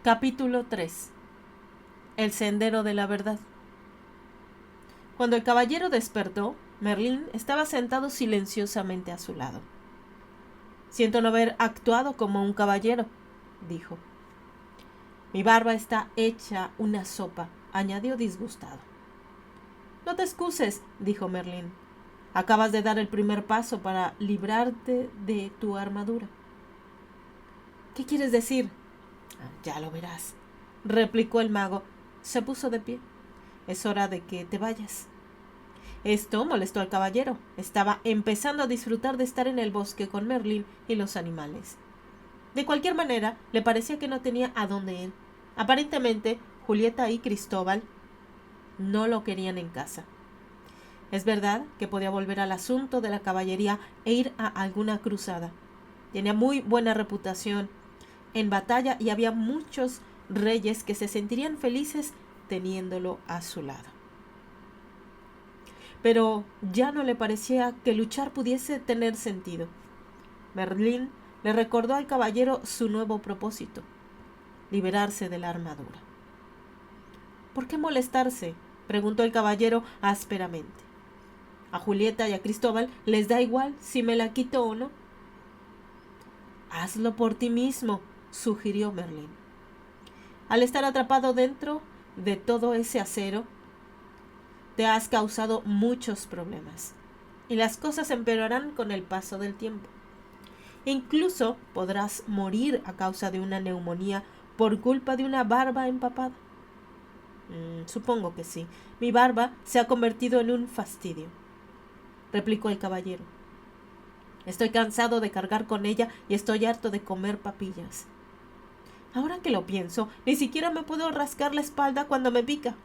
Capítulo 3. El sendero de la verdad. Cuando el caballero despertó, Merlín estaba sentado silenciosamente a su lado. Siento no haber actuado como un caballero, dijo. Mi barba está hecha una sopa, añadió disgustado. No te excuses, dijo Merlín. Acabas de dar el primer paso para librarte de tu armadura. ¿Qué quieres decir? Ya lo verás, replicó el mago. Se puso de pie. Es hora de que te vayas. Esto molestó al caballero. Estaba empezando a disfrutar de estar en el bosque con Merlín y los animales. De cualquier manera, le parecía que no tenía a dónde ir. Aparentemente, Julieta y Cristóbal no lo querían en casa. Es verdad que podía volver al asunto de la caballería e ir a alguna cruzada. Tenía muy buena reputación en batalla y había muchos reyes que se sentirían felices teniéndolo a su lado. Pero ya no le parecía que luchar pudiese tener sentido. Merlín le recordó al caballero su nuevo propósito: liberarse de la armadura. ¿Por qué molestarse?, preguntó el caballero ásperamente. A Julieta y a Cristóbal les da igual si me la quito o no. Hazlo por ti mismo, sugirió Merlín. Al estar atrapado dentro de todo ese acero, te has causado muchos problemas, y las cosas empeorarán con el paso del tiempo. Incluso podrás morir a causa de una neumonía por culpa de una barba empapada. Supongo que sí. Mi barba se ha convertido en un fastidio, replicó el caballero. Estoy cansado de cargar con ella y estoy harto de comer papillas. Ahora que lo pienso, ni siquiera me puedo rascar la espalda cuando me pica.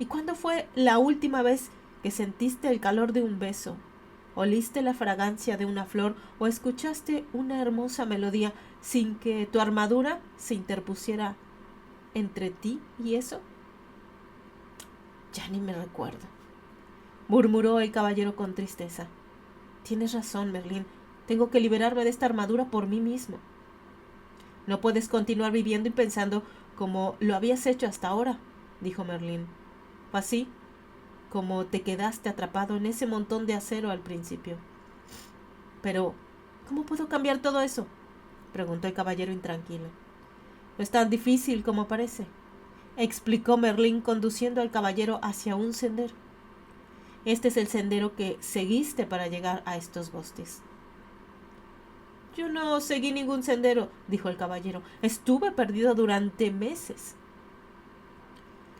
¿Y cuándo fue la última vez que sentiste el calor de un beso, oliste la fragancia de una flor o escuchaste una hermosa melodía sin que tu armadura se interpusiera entre ti y eso? Ya ni me recuerdo, murmuró el caballero con tristeza. Tienes razón, Merlín. Tengo que liberarme de esta armadura por mí mismo. No puedes continuar viviendo y pensando como lo habías hecho hasta ahora, dijo Merlín. Así como te quedaste atrapado en ese montón de acero al principio. Pero, ¿cómo puedo cambiar todo eso?, preguntó el caballero intranquilo. No es tan difícil como parece, explicó Merlín conduciendo al caballero hacia un sendero. Este es el sendero que seguiste para llegar a estos bosques. Yo no seguí ningún sendero, dijo el caballero. Estuve perdido durante meses.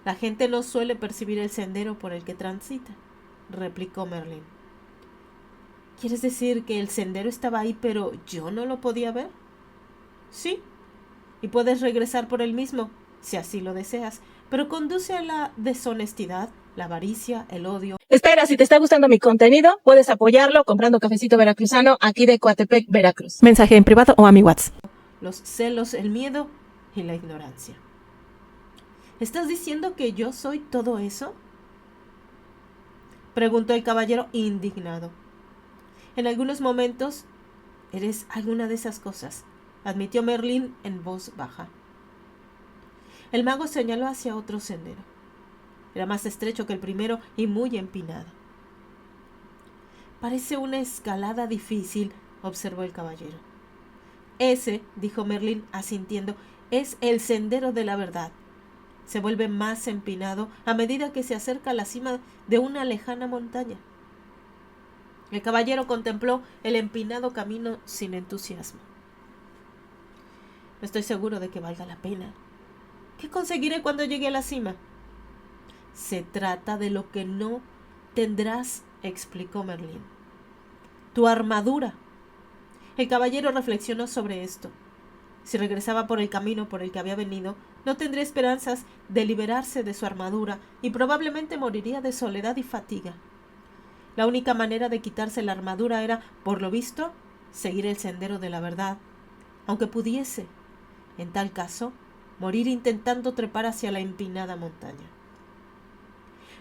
La gente no suele percibir el sendero por el que transita, replicó Merlín. ¿Quieres decir que el sendero estaba ahí, pero yo no lo podía ver? Sí, y puedes regresar por él mismo, si así lo deseas, pero conduce a la deshonestidad, la avaricia, el odio. Espera, si te está gustando mi contenido, puedes apoyarlo comprando cafecito veracruzano aquí de Coatepec, Veracruz. Mensaje en privado o a mi WhatsApp. Los celos, el miedo y la ignorancia. ¿Estás diciendo que yo soy todo eso?, preguntó el caballero indignado. En algunos momentos eres alguna de esas cosas, admitió Merlín en voz baja. El mago señaló hacia otro sendero. Era más estrecho que el primero y muy empinado. Parece una escalada difícil, observó el caballero. Ese, dijo Merlín asintiendo, es el sendero de la verdad. Se vuelve más empinado a medida que se acerca a la cima de una lejana montaña. El caballero contempló el empinado camino sin entusiasmo. No estoy seguro de que valga la pena. ¿Qué conseguiré cuando llegue a la cima? Se trata de lo que no tendrás, explicó Merlín. Tu armadura. El caballero reflexionó sobre esto. Si regresaba por el camino por el que había venido, no tendría esperanzas de liberarse de su armadura y probablemente moriría de soledad y fatiga. La única manera de quitarse la armadura era, por lo visto, seguir el sendero de la verdad, aunque pudiese, en tal caso, morir intentando trepar hacia la empinada montaña.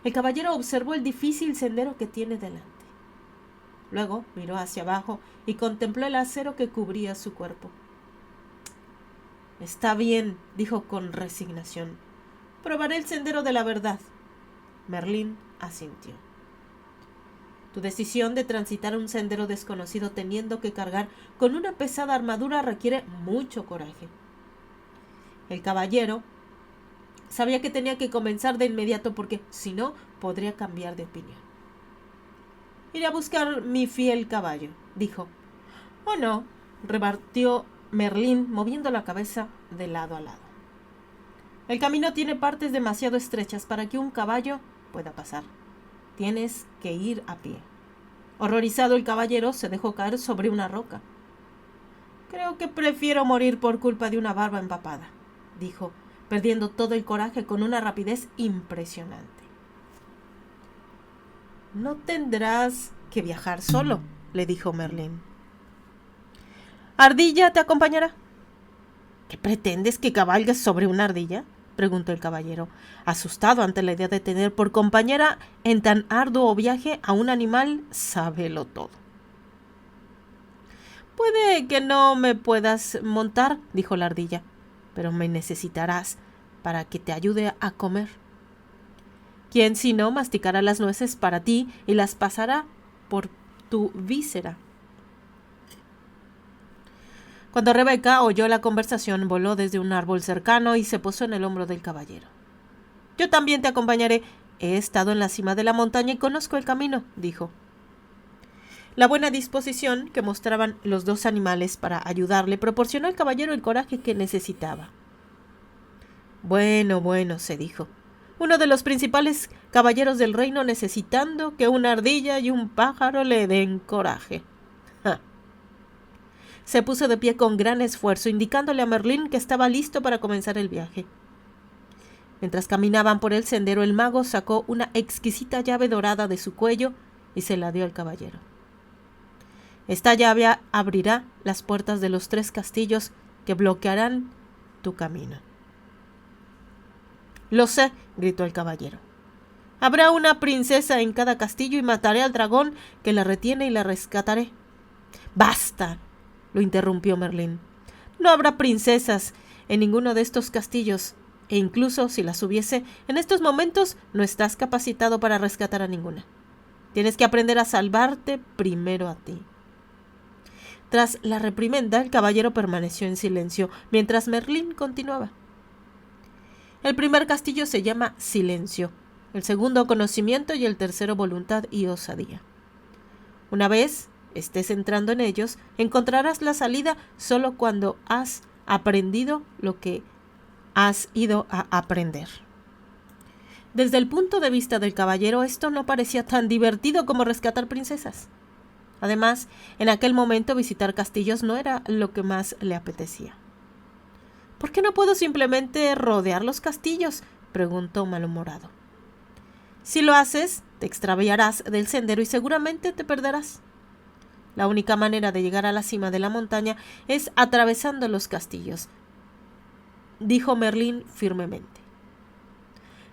El caballero observó el difícil sendero que tiene delante. Luego miró hacia abajo y contempló el acero que cubría su cuerpo. Está bien, dijo con resignación. Probaré el sendero de la verdad. Merlín asintió. Tu decisión de transitar un sendero desconocido teniendo que cargar con una pesada armadura requiere mucho coraje. El caballero sabía que tenía que comenzar de inmediato porque, si no, podría cambiar de opinión. Iré a buscar mi fiel caballo, dijo. Oh no, rebatió Merlín, moviendo la cabeza de lado a lado. El camino tiene partes demasiado estrechas para que un caballo pueda pasar. Tienes que ir a pie. Horrorizado, el caballero se dejó caer sobre una roca. Creo que prefiero morir por culpa de una barba empapada, dijo, perdiendo todo el coraje con una rapidez impresionante. No tendrás que viajar solo, le dijo Merlín. ¿Ardilla te acompañará? ¿Qué pretendes, que cabalgues sobre una ardilla?, preguntó el caballero, asustado ante la idea de tener por compañera en tan arduo viaje a un animal sábelo todo. Puede que no me puedas montar, dijo la ardilla, pero me necesitarás para que te ayude a comer. ¿Quién si no masticará las nueces para ti y las pasará por tu víscera? Cuando Rebeca oyó la conversación, voló desde un árbol cercano y se posó en el hombro del caballero. Yo también te acompañaré. He estado en la cima de la montaña y conozco el camino, dijo. La buena disposición que mostraban los dos animales para ayudarle proporcionó al caballero el coraje que necesitaba. Bueno, se dijo. Uno de los principales caballeros del reino necesitando que una ardilla y un pájaro le den coraje. ¡Ja! Se puso de pie con gran esfuerzo, indicándole a Merlín que estaba listo para comenzar el viaje. Mientras caminaban por el sendero, el mago sacó una exquisita llave dorada de su cuello y se la dio al caballero. Esta llave abrirá las puertas de los 3 castillos que bloquearán tu camino. Lo sé, gritó el caballero. Habrá una princesa en cada castillo y mataré al dragón que la retiene y la rescataré. ¡Basta!, lo interrumpió Merlín. No habrá princesas en ninguno de estos castillos, e incluso si las hubiese, en estos momentos no estás capacitado para rescatar a ninguna. Tienes que aprender a salvarte primero a ti. Tras la reprimenda, el caballero permaneció en silencio, mientras Merlín continuaba. El primer castillo se llama Silencio, el segundo Conocimiento y el tercero Voluntad y Osadía. Una vez estés entrando en ellos, encontrarás la salida solo cuando has aprendido lo que has ido a aprender. Desde el punto de vista del caballero, esto no parecía tan divertido como rescatar princesas. Además, en aquel momento visitar castillos no era lo que más le apetecía. ¿Por qué no puedo simplemente rodear los castillos?, preguntó malhumorado. Si lo haces, te extraviarás del sendero y seguramente te perderás. La única manera de llegar a la cima de la montaña es atravesando los castillos, dijo Merlín firmemente.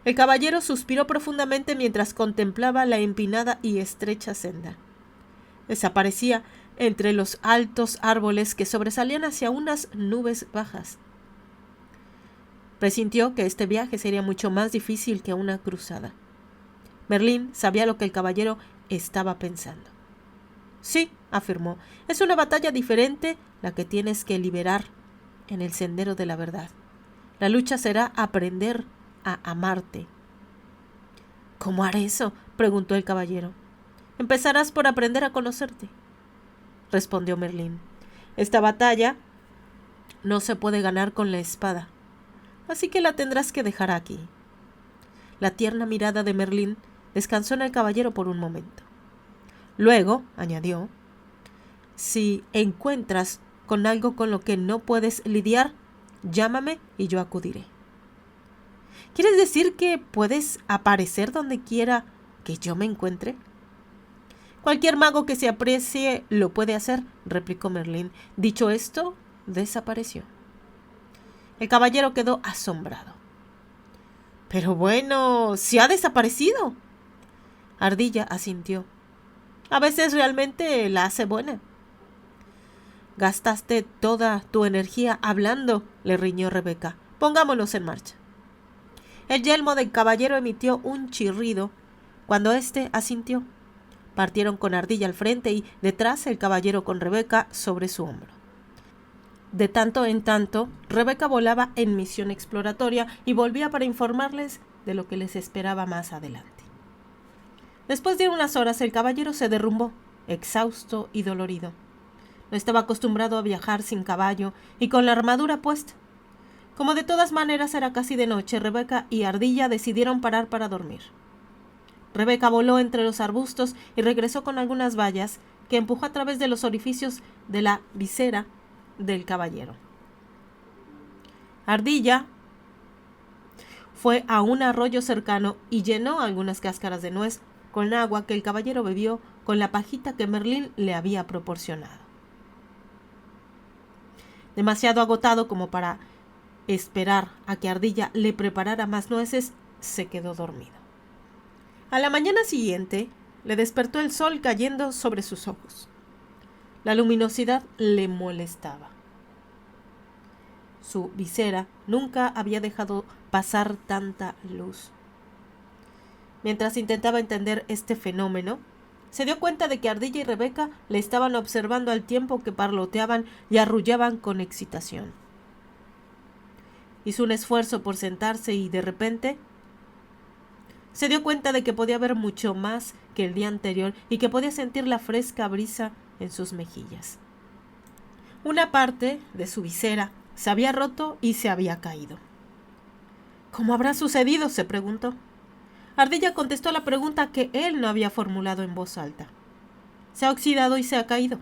El caballero suspiró profundamente mientras contemplaba la empinada y estrecha senda. Desaparecía entre los altos árboles que sobresalían hacia unas nubes bajas. Presintió que este viaje sería mucho más difícil que una cruzada. Merlín sabía lo que el caballero estaba pensando. Sí, afirmó, es una batalla diferente la que tienes que liberar en el sendero de la verdad. La lucha será aprender a amarte. ¿Cómo haré eso?, preguntó el caballero. Empezarás por aprender a conocerte, respondió Merlín. Esta batalla no se puede ganar con la espada, así que la tendrás que dejar aquí. La tierna mirada de Merlín descansó en el caballero por un momento. Luego, añadió, si encuentras con algo con lo que no puedes lidiar, llámame y yo acudiré. ¿Quieres decir que puedes aparecer donde quiera que yo me encuentre? Cualquier mago que se aprecie lo puede hacer, replicó Merlín. Dicho esto, desapareció. El caballero quedó asombrado. Pero bueno, ¿se ha desaparecido? Ardilla asintió. A veces realmente la hace buena. Gastaste toda tu energía hablando, le riñó Rebeca. Pongámonos en marcha. El yelmo del caballero emitió un chirrido cuando éste asintió. Partieron con Ardilla al frente y detrás el caballero con Rebeca sobre su hombro. De tanto en tanto, Rebeca volaba en misión exploratoria y volvía para informarles de lo que les esperaba más adelante. Después de unas horas el caballero se derrumbó, exhausto y dolorido. No estaba acostumbrado a viajar sin caballo y con la armadura puesta. Como de todas maneras era casi de noche, Rebeca y Ardilla decidieron parar para dormir. Rebeca voló entre los arbustos y regresó con algunas bayas que empujó a través de los orificios de la visera del caballero. Ardilla fue a un arroyo cercano y llenó algunas cáscaras de nuez con agua que el caballero bebió con la pajita que Merlín le había proporcionado. Demasiado agotado como para esperar a que Ardilla le preparara más nueces, se quedó dormido. A la mañana siguiente le despertó el sol cayendo sobre sus ojos. La luminosidad le molestaba. Su visera nunca había dejado pasar tanta luz. Mientras intentaba entender este fenómeno, se dio cuenta de que Ardilla y Rebeca le estaban observando al tiempo que parloteaban y arrullaban con excitación. Hizo un esfuerzo por sentarse y de repente se dio cuenta de que podía ver mucho más que el día anterior y que podía sentir la fresca brisa en sus mejillas. Una parte de su visera se había roto y se había caído. ¿Cómo habrá sucedido?, se preguntó. Ardilla contestó la pregunta que él no había formulado en voz alta. Se ha oxidado y se ha caído.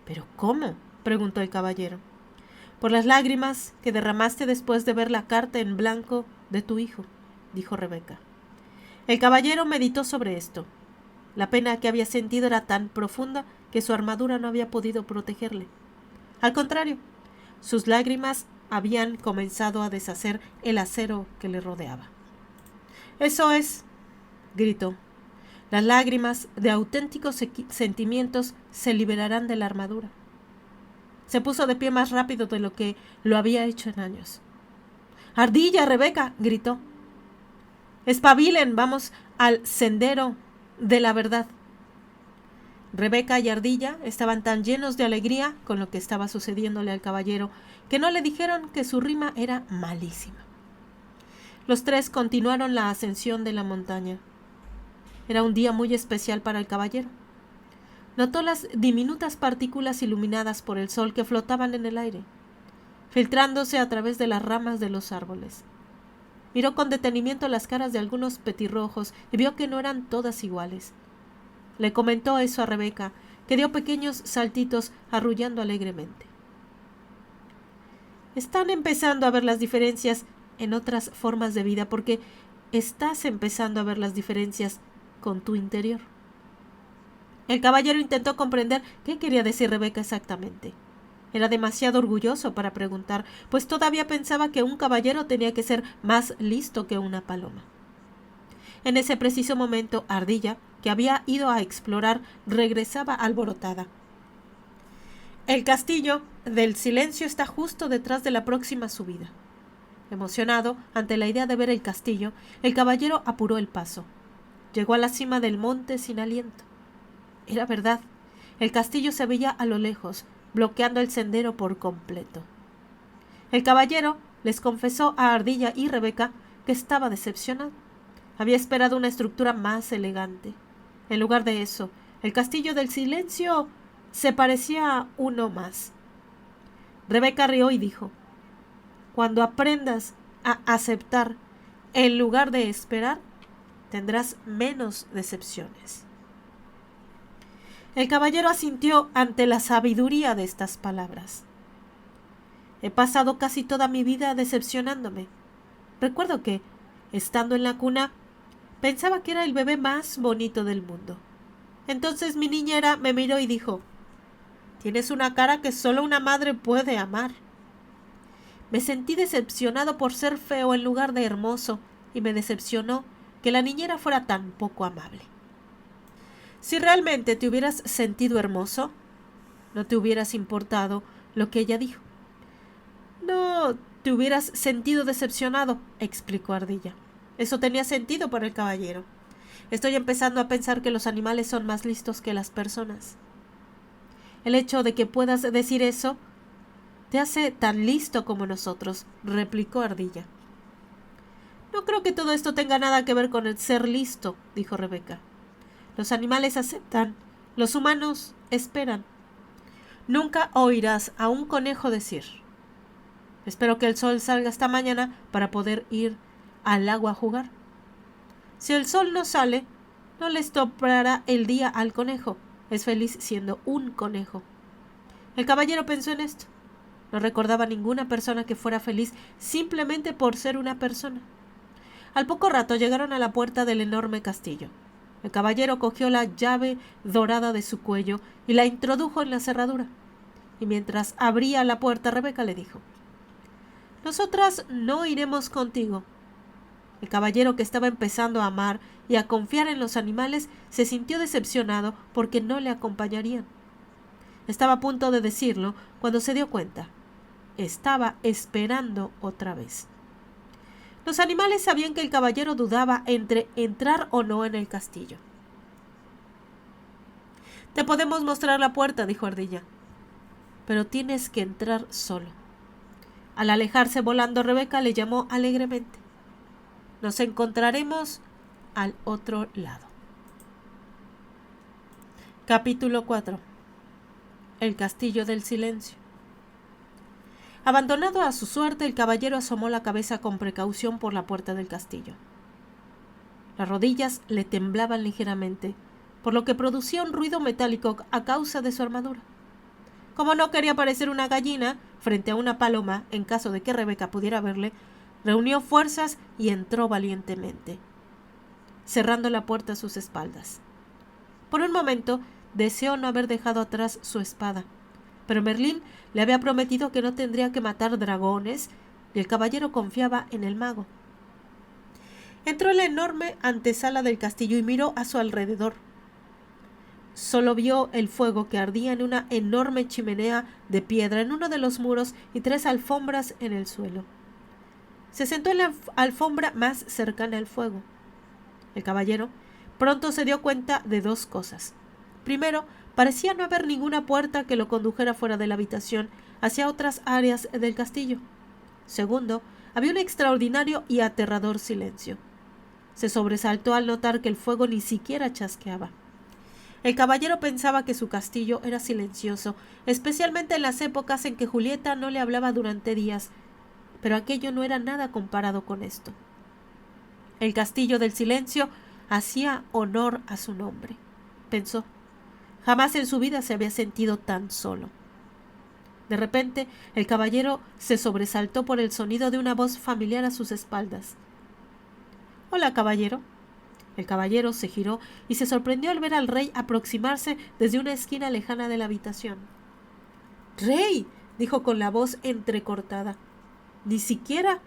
¿Pero cómo?, preguntó el caballero. Por las lágrimas que derramaste después de ver la carta en blanco de tu hijo, dijo Rebeca. El caballero meditó sobre esto. La pena que había sentido era tan profunda que su armadura no había podido protegerle. Al contrario, sus lágrimas habían comenzado a deshacer el acero que le rodeaba. «Eso es», gritó. «Las lágrimas de auténticos sentimientos se liberarán de la armadura». Se puso de pie más rápido de lo que lo había hecho en años. «¡Ardilla, Rebeca!», gritó. «Espabilen, vamos al sendero de la verdad». Rebeca y Ardilla estaban tan llenos de alegría con lo que estaba sucediéndole al caballero que no le dijeron que su rima era malísima. Los tres continuaron la ascensión de la montaña. Era un día muy especial para el caballero. Notó las diminutas partículas iluminadas por el sol que flotaban en el aire, filtrándose a través de las ramas de los árboles. Miró con detenimiento las caras de algunos petirrojos y vio que no eran todas iguales. Le comentó eso a Rebeca, que dio pequeños saltitos arrullando alegremente. Están empezando a ver las diferencias en otras formas de vida porque estás empezando a ver las diferencias con tu interior. El caballero intentó comprender qué quería decir Rebeca exactamente. Era demasiado orgulloso para preguntar, pues todavía pensaba que un caballero tenía que ser más listo que una paloma. En ese preciso momento, Ardilla, que había ido a explorar, regresaba alborotada. El castillo del silencio está justo detrás de la próxima subida. Emocionado ante la idea de ver el castillo, el caballero apuró el paso. Llegó a la cima del monte sin aliento. Era verdad, el castillo se veía a lo lejos, bloqueando el sendero por completo. El caballero les confesó a Ardilla y Rebeca que estaba decepcionado. Había esperado una estructura más elegante. En lugar de eso, el castillo del silencio se parecía a uno más. Rebeca rió y dijo: «Cuando aprendas a aceptar en lugar de esperar, tendrás menos decepciones». El caballero asintió ante la sabiduría de estas palabras. «He pasado casi toda mi vida decepcionándome. Recuerdo que, estando en la cuna, pensaba que era el bebé más bonito del mundo. Entonces mi niñera me miró y dijo: «Tienes una cara que solo una madre puede amar». Me sentí decepcionado por ser feo en lugar de hermoso, y me decepcionó que la niñera fuera tan poco amable. Si realmente te hubieras sentido hermoso, no te hubieras importado lo que ella dijo. No te hubieras sentido decepcionado, explicó Ardilla. Eso tenía sentido para el caballero. Estoy empezando a pensar que los animales son más listos que las personas. El hecho de que puedas decir eso te hace tan listo como nosotros, replicó Ardilla. No creo que todo esto tenga nada que ver con el ser listo, dijo Rebeca. Los animales aceptan, los humanos esperan. Nunca oirás a un conejo decir: espero que el sol salga esta mañana para poder ir al agua a jugar. Si el sol no sale, no le estoprará el día al conejo. Es feliz siendo un conejo. El caballero pensó en esto. No recordaba ninguna persona que fuera feliz simplemente por ser una persona. Al poco rato llegaron a la puerta del enorme castillo. El caballero cogió la llave dorada de su cuello y la introdujo en la cerradura. Y mientras abría la puerta, Rebeca le dijo: nosotras no iremos contigo. El caballero, que estaba empezando a amar y a confiar en los animales, se sintió decepcionado porque no le acompañarían. Estaba a punto de decirlo cuando se dio cuenta. Estaba esperando otra vez. Los animales sabían que el caballero dudaba entre entrar o no en el castillo. Te podemos mostrar la puerta, dijo Ardilla, pero tienes que entrar solo. Al alejarse volando, Rebeca le llamó alegremente: nos encontraremos al otro lado. Capítulo 4. El castillo del silencio. Abandonado a su suerte, el caballero asomó la cabeza con precaución por la puerta del castillo. Las rodillas le temblaban ligeramente, por lo que producía un ruido metálico a causa de su armadura. Como no quería parecer una gallina frente a una paloma en caso de que Rebeca pudiera verle, reunió fuerzas y entró valientemente, cerrando la puerta a sus espaldas. Por un momento deseó no haber dejado atrás su espada, pero Merlín le había prometido que no tendría que matar dragones y el caballero confiaba en el mago. Entró en la enorme antesala del castillo y miró a su alrededor. Solo vio el fuego que ardía en una enorme chimenea de piedra en uno de los muros y 3 alfombras en el suelo. Se sentó en la alfombra más cercana al fuego. El caballero pronto se dio cuenta de 2 cosas. Primero, parecía no haber ninguna puerta que lo condujera fuera de la habitación hacia otras áreas del castillo. Segundo, había un extraordinario y aterrador silencio. Se sobresaltó al notar que el fuego ni siquiera chasqueaba. El caballero pensaba que su castillo era silencioso, especialmente en las épocas en que Julieta no le hablaba durante días, pero aquello no era nada comparado con esto. El castillo del silencio hacía honor a su nombre, pensó. Jamás en su vida se había sentido tan solo. De repente, el caballero se sobresaltó por el sonido de una voz familiar a sus espaldas. «Hola, caballero». El caballero se giró y se sorprendió al ver al rey aproximarse desde una esquina lejana de la habitación. «¡Rey!», dijo con la voz entrecortada. «Ni siquiera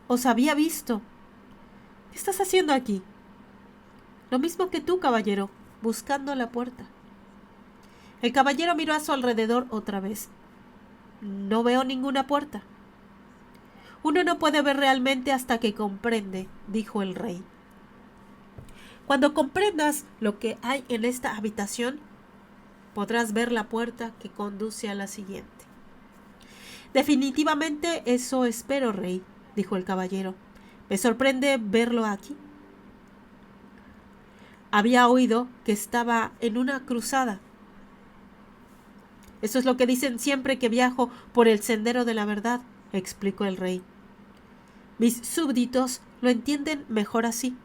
os había visto. ¿Qué estás haciendo aquí?» «Lo mismo que tú, caballero, buscando la puerta». El caballero miró a su alrededor otra vez. «No veo ninguna puerta». «Uno no puede ver realmente hasta que comprende», dijo el rey. «Cuando comprendas lo que hay en esta habitación, podrás ver la puerta que conduce a la siguiente». «Definitivamente eso espero, rey», dijo el caballero. «Me sorprende verlo aquí». «Había oído que estaba en una cruzada». «Eso es lo que dicen siempre que viajo por el sendero de la verdad», explicó el rey. «Mis súbditos lo entienden mejor así».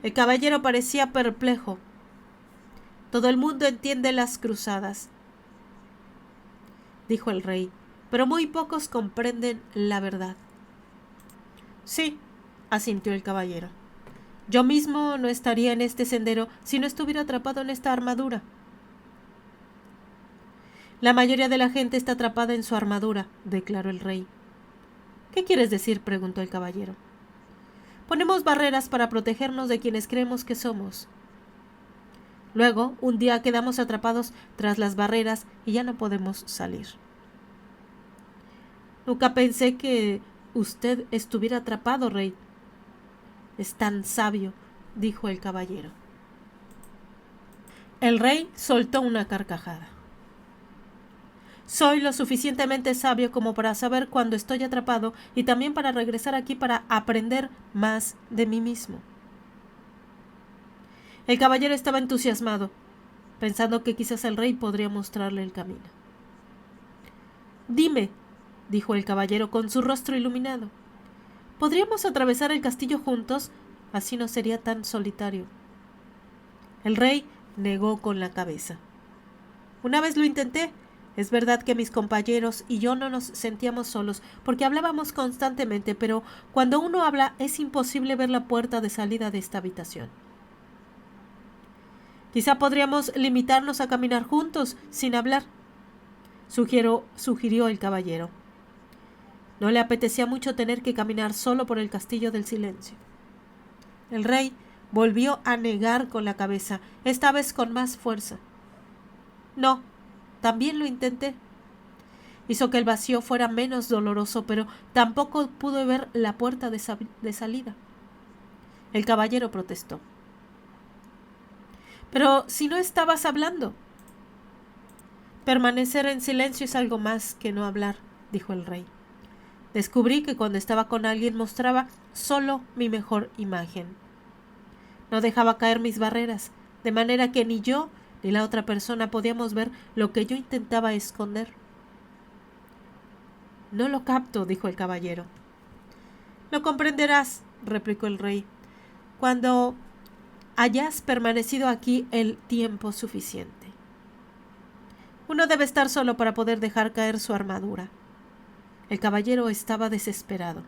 El caballero parecía perplejo. «Todo el mundo entiende las cruzadas», dijo el rey, «pero muy pocos comprenden la verdad». «Sí», asintió el caballero. «Yo mismo no estaría en este sendero si no estuviera atrapado en esta armadura». «La mayoría de la gente está atrapada en su armadura», declaró el rey. «¿Qué quieres decir?», preguntó el caballero. «Ponemos barreras para protegernos de quienes creemos que somos». Luego, un día quedamos atrapados tras las barreras y ya no podemos salir. Nunca pensé que usted estuviera atrapado, rey. Es tan sabio, dijo el caballero. El rey soltó una carcajada. Soy lo suficientemente sabio como para saber cuándo estoy atrapado y también para regresar aquí para aprender más de mí mismo. El caballero estaba entusiasmado, pensando que quizás el rey podría mostrarle el camino. Dime, dijo el caballero con su rostro iluminado, ¿podríamos atravesar el castillo juntos? Así no sería tan solitario. El rey negó con la cabeza. Una vez lo intenté. Es verdad que mis compañeros y yo no nos sentíamos solos, porque hablábamos constantemente, pero cuando uno habla es imposible ver la puerta de salida de esta habitación. Quizá podríamos limitarnos a caminar juntos, sin hablar, sugirió el caballero. No le apetecía mucho tener que caminar solo por el castillo del silencio. El rey volvió a negar con la cabeza, esta vez con más fuerza. No, también lo intenté. Hizo que el vacío fuera menos doloroso, pero tampoco pude ver la puerta de salida. El caballero protestó. Pero si no estabas hablando. Permanecer en silencio es algo más que no hablar, dijo el rey. Descubrí que cuando estaba con alguien mostraba solo mi mejor imagen. No dejaba caer mis barreras, de manera que ni yo ni la otra persona podíamos ver lo que yo intentaba esconder. No lo capto, dijo el caballero. Lo comprenderás, replicó el rey, cuando hayas permanecido aquí el tiempo suficiente. Uno debe estar solo para poder dejar caer su armadura. El caballero estaba desesperado.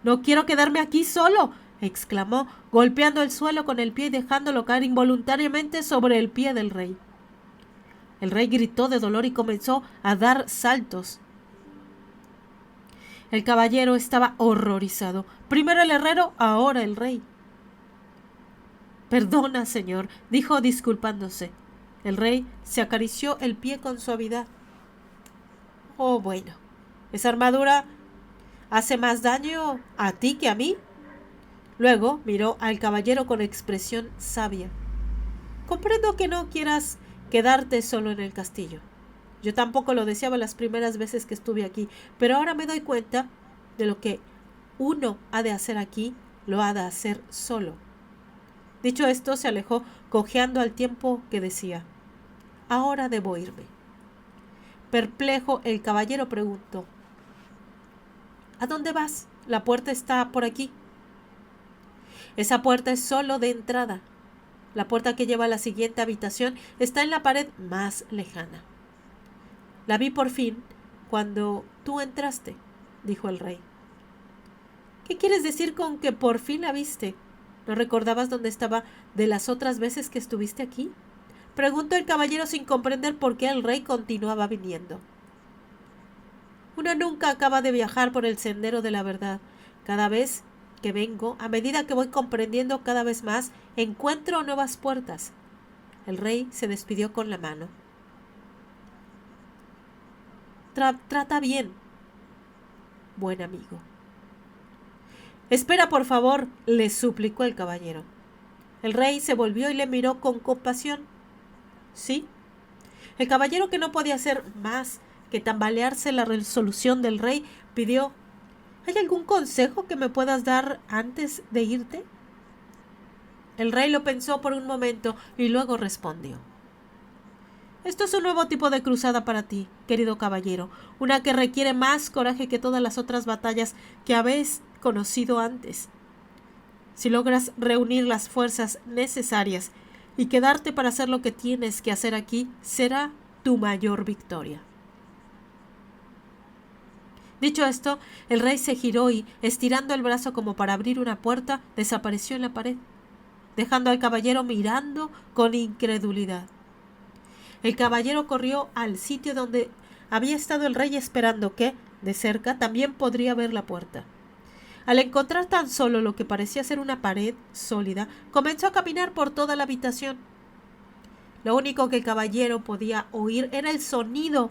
«No quiero quedarme aquí solo», exclamó, golpeando el suelo con el pie y dejándolo caer involuntariamente sobre el pie del rey. El rey gritó de dolor y comenzó a dar saltos. El caballero estaba horrorizado. Primero el herrero, ahora el rey. «Perdona, señor», dijo disculpándose. El rey se acarició el pie con suavidad. «Oh, bueno, esa armadura hace más daño a ti que a mí». Luego miró al caballero con expresión sabia. «Comprendo que no quieras quedarte solo en el castillo. Yo tampoco lo deseaba las primeras veces que estuve aquí, pero ahora me doy cuenta de lo que uno ha de hacer aquí, lo ha de hacer solo». Dicho esto, se alejó cojeando al tiempo que decía: «Ahora debo irme». Perplejo, el caballero preguntó: «¿A dónde vas? La puerta está por aquí». «Esa puerta es solo de entrada. La puerta que lleva a la siguiente habitación está en la pared más lejana. La vi por fin cuando tú entraste», dijo el rey. «¿Qué quieres decir con que por fin la viste? ¿No recordabas dónde estaba de las otras veces que estuviste aquí?», preguntó el caballero sin comprender por qué el rey continuaba viniendo. «Uno nunca acaba de viajar por el sendero de la verdad. Cada vez que vengo, a medida que voy comprendiendo cada vez más, encuentro nuevas puertas». El rey se despidió con la mano. Trata bien, buen amigo». «Espera, por favor», le suplicó el caballero. El rey se volvió y le miró con compasión. «¿Sí?». El caballero, que no podía hacer más que tambalearse la resolución del rey, pidió: «¿Hay algún consejo que me puedas dar antes de irte?». El rey lo pensó por un momento y luego respondió: «Esto es un nuevo tipo de cruzada para ti, querido caballero, una que requiere más coraje que todas las otras batallas que habéis conocido antes. Si logras reunir las fuerzas necesarias y quedarte para hacer lo que tienes que hacer aquí, será tu mayor victoria». Dicho esto, el rey se giró y, estirando el brazo como para abrir una puerta, desapareció en la pared, dejando al caballero mirando con incredulidad. El caballero corrió al sitio donde había estado el rey, esperando que, de cerca, también podría ver la puerta. Al encontrar tan solo lo que parecía ser una pared sólida, comenzó a caminar por toda la habitación. Lo único que el caballero podía oír era el sonido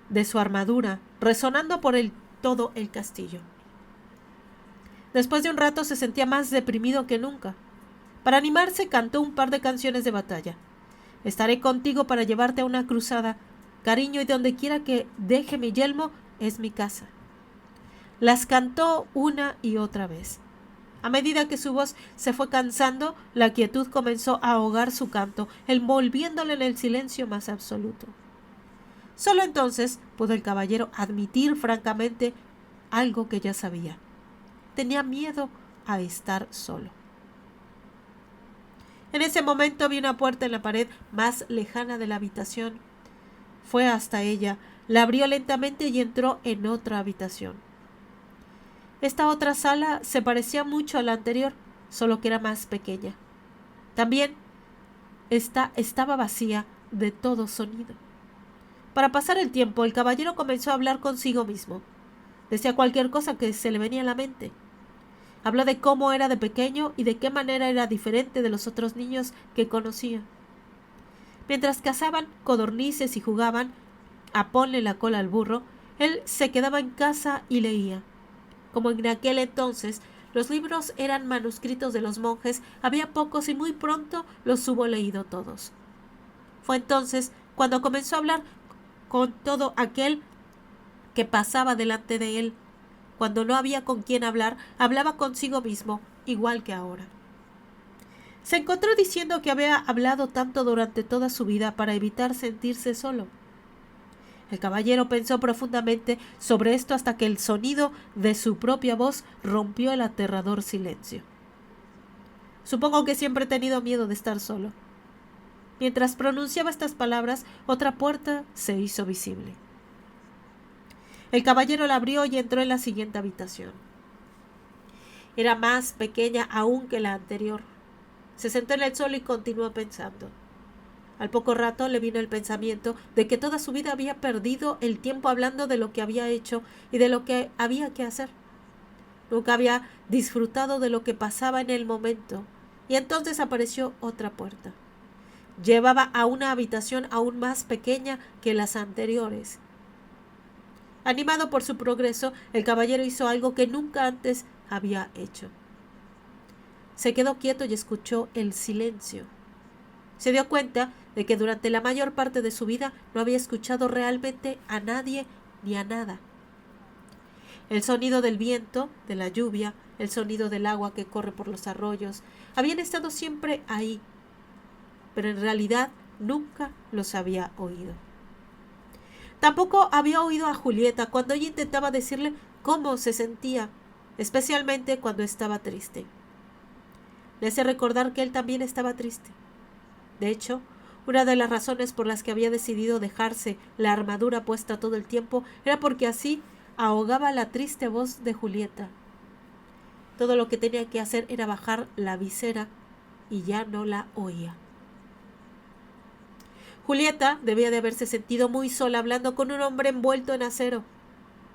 de su armadura, resonando por todo el castillo. Después de un rato se sentía más deprimido que nunca. Para animarse cantó un par de canciones de batalla. Estaré contigo para llevarte a una cruzada, cariño, y donde quiera que deje mi yelmo es mi casa. Las cantó una y otra vez. A medida que su voz se fue cansando, la quietud comenzó a ahogar su canto, envolviéndole en el silencio más absoluto. Solo entonces pudo el caballero admitir francamente algo que ya sabía. Tenía miedo a estar solo. En ese momento vi una puerta en la pared más lejana de la habitación. Fue hasta ella, la abrió lentamente y entró en otra habitación. Esta otra sala se parecía mucho a la anterior, solo que era más pequeña. También estaba vacía de todo sonido. Para pasar el tiempo, el caballero comenzó a hablar consigo mismo. Decía cualquier cosa que se le venía a la mente. Habló de cómo era de pequeño y de qué manera era diferente de los otros niños que conocía. Mientras cazaban codornices y jugaban a ponle la cola al burro, él se quedaba en casa y leía. Como en aquel entonces los libros eran manuscritos de los monjes, había pocos y muy pronto los hubo leído todos. Fue entonces cuando comenzó a hablar con todo aquel que pasaba delante de él. Cuando no había con quién hablar, hablaba consigo mismo, igual que ahora. Se encontró diciendo que había hablado tanto durante toda su vida para evitar sentirse solo. El caballero pensó profundamente sobre esto hasta que el sonido de su propia voz rompió el aterrador silencio. Supongo que siempre he tenido miedo de estar solo. Mientras pronunciaba estas palabras, otra puerta se hizo visible. El caballero la abrió y entró en la siguiente habitación. Era más pequeña aún que la anterior. Se sentó en el suelo y continuó pensando. Al poco rato le vino el pensamiento de que toda su vida había perdido el tiempo hablando de lo que había hecho y de lo que había que hacer. Nunca había disfrutado de lo que pasaba en el momento, y entonces apareció otra puerta. Llevaba a una habitación aún más pequeña que las anteriores. Animado por su progreso, el caballero hizo algo que nunca antes había hecho. Se quedó quieto y escuchó el silencio. Se dio cuenta de que durante la mayor parte de su vida no había escuchado realmente a nadie ni a nada. El sonido del viento, de la lluvia, el sonido del agua que corre por los arroyos, habían estado siempre ahí, pero en realidad nunca los había oído. Tampoco había oído a Julieta cuando ella intentaba decirle cómo se sentía, especialmente cuando estaba triste. Le hace recordar que él también estaba triste. De hecho, una de las razones por las que había decidido dejarse la armadura puesta todo el tiempo era porque así ahogaba la triste voz de Julieta. Todo lo que tenía que hacer era bajar la visera y ya no la oía. Julieta debía de haberse sentido muy sola hablando con un hombre envuelto en acero,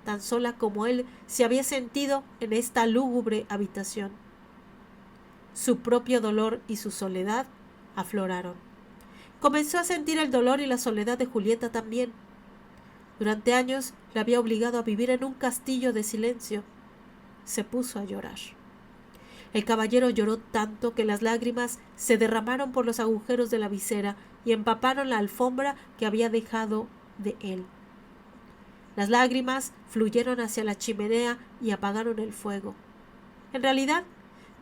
tan sola como él se había sentido en esta lúgubre habitación. Su propio dolor y su soledad afloraron. Comenzó a sentir el dolor y la soledad de Julieta también. Durante años la había obligado a vivir en un castillo de silencio. Se puso a llorar. El caballero lloró tanto que las lágrimas se derramaron por los agujeros de la visera y empaparon la alfombra que había dejado de él. Las lágrimas fluyeron hacia la chimenea y apagaron el fuego. En realidad,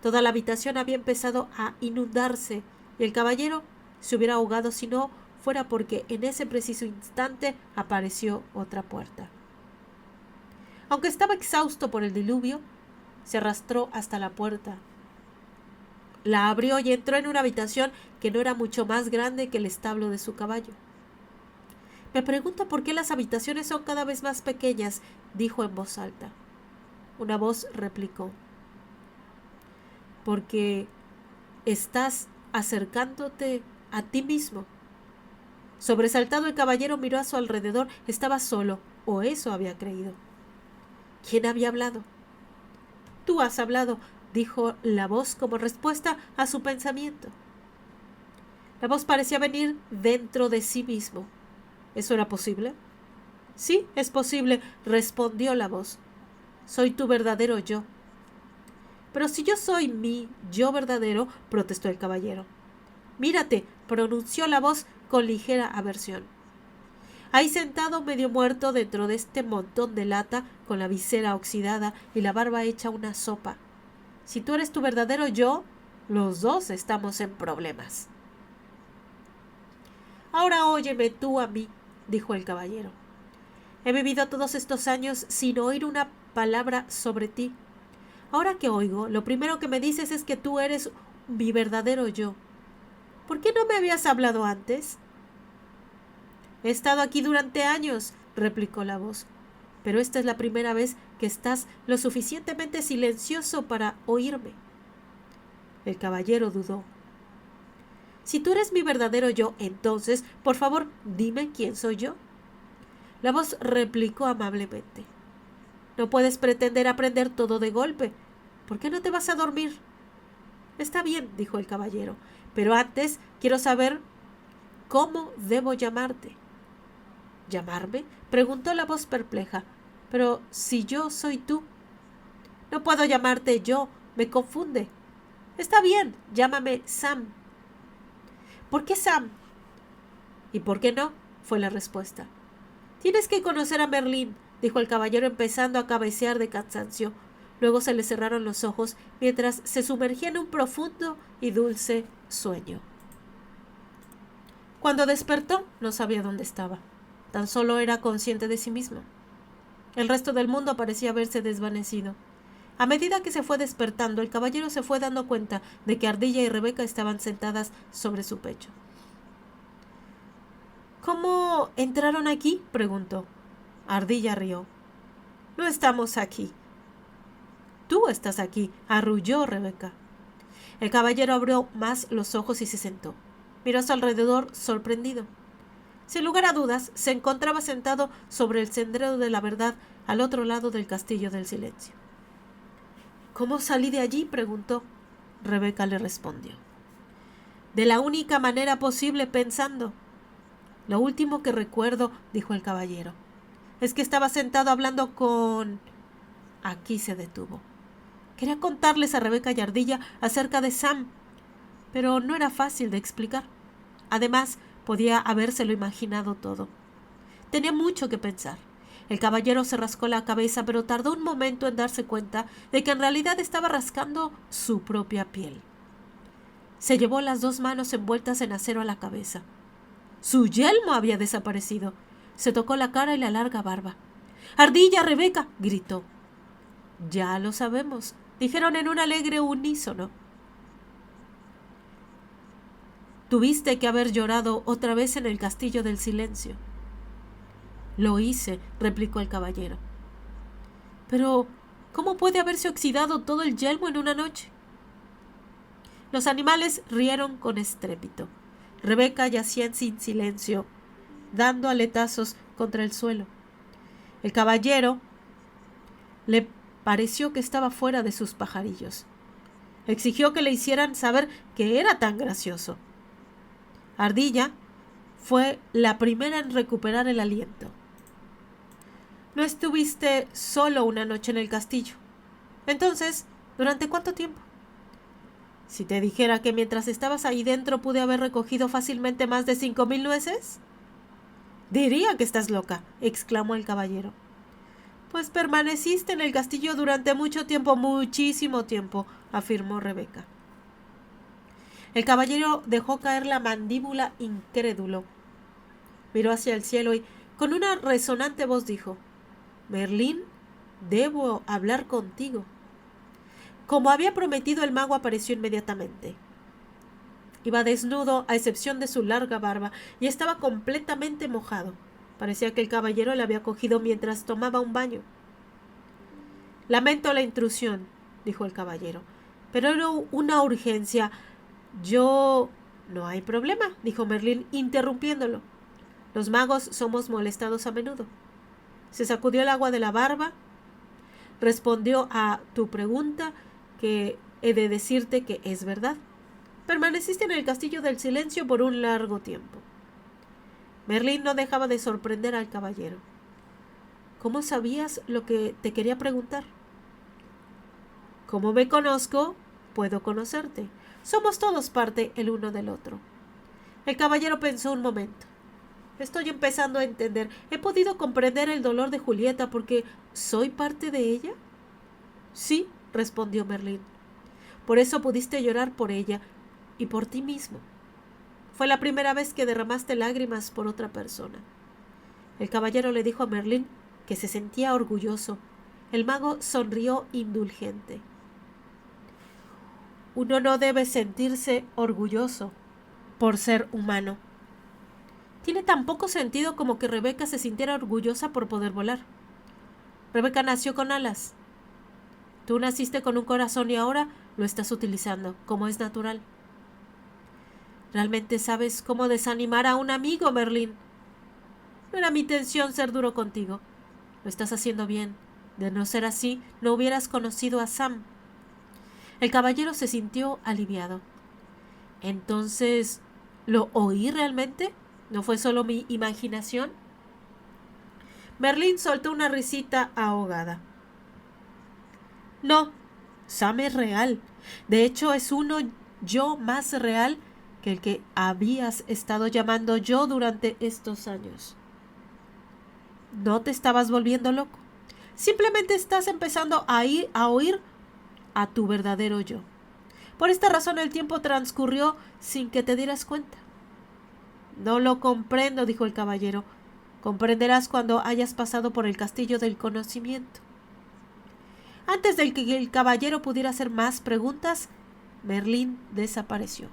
toda la habitación había empezado a inundarse y el caballero se hubiera ahogado si no fuera porque en ese preciso instante apareció otra puerta. Aunque estaba exhausto por el diluvio, se arrastró hasta la puerta. La abrió y entró en una habitación que no era mucho más grande que el establo de su caballo. Me pregunto por qué las habitaciones son cada vez más pequeñas, dijo en voz alta. Una voz replicó. Porque estás acercándote a ti mismo. Sobresaltado, el caballero miró a su alrededor. Estaba solo, o eso había creído. ¿Quién había hablado? Tú has hablado, dijo la voz como respuesta a su pensamiento. La voz parecía venir dentro de sí mismo. ¿Eso era posible? Sí, es posible, respondió la voz. Soy tu verdadero yo. Pero si yo soy mi yo verdadero, protestó el caballero. Mírate, pronunció la voz con ligera aversión. Ahí sentado medio muerto dentro de este montón de lata, con la visera oxidada y la barba hecha una sopa. Si tú eres tu verdadero yo, los dos estamos en problemas. Ahora óyeme tú a mí, dijo el caballero. He vivido todos estos años sin oír una palabra sobre ti. Ahora que oigo, lo primero que me dices es que tú eres mi verdadero yo. ¿Por qué no me habías hablado antes? He estado aquí durante años, replicó la voz, pero esta es la primera vez que estás lo suficientemente silencioso para oírme. El caballero dudó. Si tú eres mi verdadero yo, entonces, por favor, dime quién soy yo. La voz replicó amablemente. No puedes pretender aprender todo de golpe. ¿Por qué no te vas a dormir? Está bien, dijo el caballero, pero antes quiero saber cómo debo llamarte. ¿Llamarme? Preguntó la voz perpleja. Pero si yo soy tú. No puedo llamarte yo, me confunde. Está bien, llámame Sam. ¿Por qué Sam? ¿Y por qué no? Fue la respuesta. Tienes que conocer a Merlín, dijo el caballero empezando a cabecear de cansancio. Luego se le cerraron los ojos mientras se sumergía en un profundo y dulce sueño. Cuando despertó, no sabía dónde estaba. Tan solo era consciente de sí mismo. El resto del mundo parecía haberse desvanecido. A medida que se fue despertando, el caballero se fue dando cuenta de que Ardilla y Rebeca estaban sentadas sobre su pecho. ¿Cómo entraron aquí?, preguntó. Ardilla rió. No estamos aquí. Tú estás aquí, arrulló Rebeca. El caballero abrió más los ojos y se sentó. Miró a su alrededor sorprendido. Sin lugar a dudas, se encontraba sentado sobre el sendero de la verdad al otro lado del castillo del silencio. ¿Cómo salí de allí?, preguntó. Rebeca le respondió. De la única manera posible, pensando. Lo último que recuerdo, dijo el caballero, es que estaba sentado hablando con... Aquí se detuvo. Quería contarles a Rebeca y Ardilla acerca de Sam, pero no era fácil de explicar. Además, podía habérselo imaginado todo. Tenía mucho que pensar. El caballero se rascó la cabeza, pero tardó un momento en darse cuenta de que en realidad estaba rascando su propia piel. Se llevó las dos manos envueltas en acero a la cabeza. Su yelmo había desaparecido. Se tocó la cara y la larga barba. ¡Ardilla, Rebeca!, gritó. Ya lo sabemos, dijeron en un alegre unísono. Tuviste que haber llorado otra vez en el castillo del silencio. Lo hice, replicó el caballero. Pero, ¿cómo puede haberse oxidado todo el yelmo en una noche? Los animales rieron con estrépito. Rebeca yacía en silencio, dando aletazos contra el suelo. El caballero le pareció que estaba fuera de sus pajarillos. Exigió que le hicieran saber que era tan gracioso. Ardilla fue la primera en recuperar el aliento. No estuviste solo una noche en el castillo. Entonces, ¿durante cuánto tiempo? Si te dijera que mientras estabas ahí dentro pude haber recogido fácilmente más de 5,000 nueces. Diría que estás loca, exclamó el caballero. Pues permaneciste en el castillo durante mucho tiempo, muchísimo tiempo, afirmó Rebeca. El caballero dejó caer la mandíbula incrédulo. Miró hacia el cielo y, con una resonante voz, dijo: Merlín, debo hablar contigo. Como había prometido, el mago apareció inmediatamente. Iba desnudo, a excepción de su larga barba, y estaba completamente mojado. Parecía que el caballero le había cogido mientras tomaba un baño. Lamento la intrusión, dijo el caballero, pero era una urgencia. Yo... No hay problema, dijo Merlín, interrumpiéndolo. Los magos somos molestados a menudo. Se sacudió el agua de la barba, respondió a tu pregunta, que he de decirte que es verdad. Permaneciste en el castillo del silencio por un largo tiempo. Merlín no dejaba de sorprender al caballero. ¿Cómo sabías lo que te quería preguntar? Como me conozco, puedo conocerte. Somos todos parte el uno del otro. El caballero pensó un momento. Estoy empezando a entender. ¿He podido comprender el dolor de Julieta porque soy parte de ella? Sí, respondió Merlín. Por eso pudiste llorar por ella y por ti mismo. Fue la primera vez que derramaste lágrimas por otra persona. El caballero le dijo a Merlín que se sentía orgulloso. El mago sonrió indulgente. Uno no debe sentirse orgulloso por ser humano. Tiene tan poco sentido como que Rebeca se sintiera orgullosa por poder volar. Rebeca nació con alas. Tú naciste con un corazón y ahora lo estás utilizando, como es natural. ¿Realmente sabes cómo desanimar a un amigo, Merlín? No era mi intención ser duro contigo. Lo estás haciendo bien. De no ser así, no hubieras conocido a Sam. El caballero se sintió aliviado. Entonces, ¿lo oí realmente? ¿No fue solo mi imaginación? Merlín soltó una risita ahogada. No, Sam es real. De hecho, es uno yo más real que el que habías estado llamando yo durante estos años. No te estabas volviendo loco. Simplemente estás empezando a oír a tu verdadero yo. Por esta razón el tiempo transcurrió sin que te dieras cuenta. No lo comprendo, dijo el caballero. Comprenderás cuando hayas pasado por el castillo del conocimiento. Antes de que el caballero pudiera hacer más preguntas, Merlín desapareció.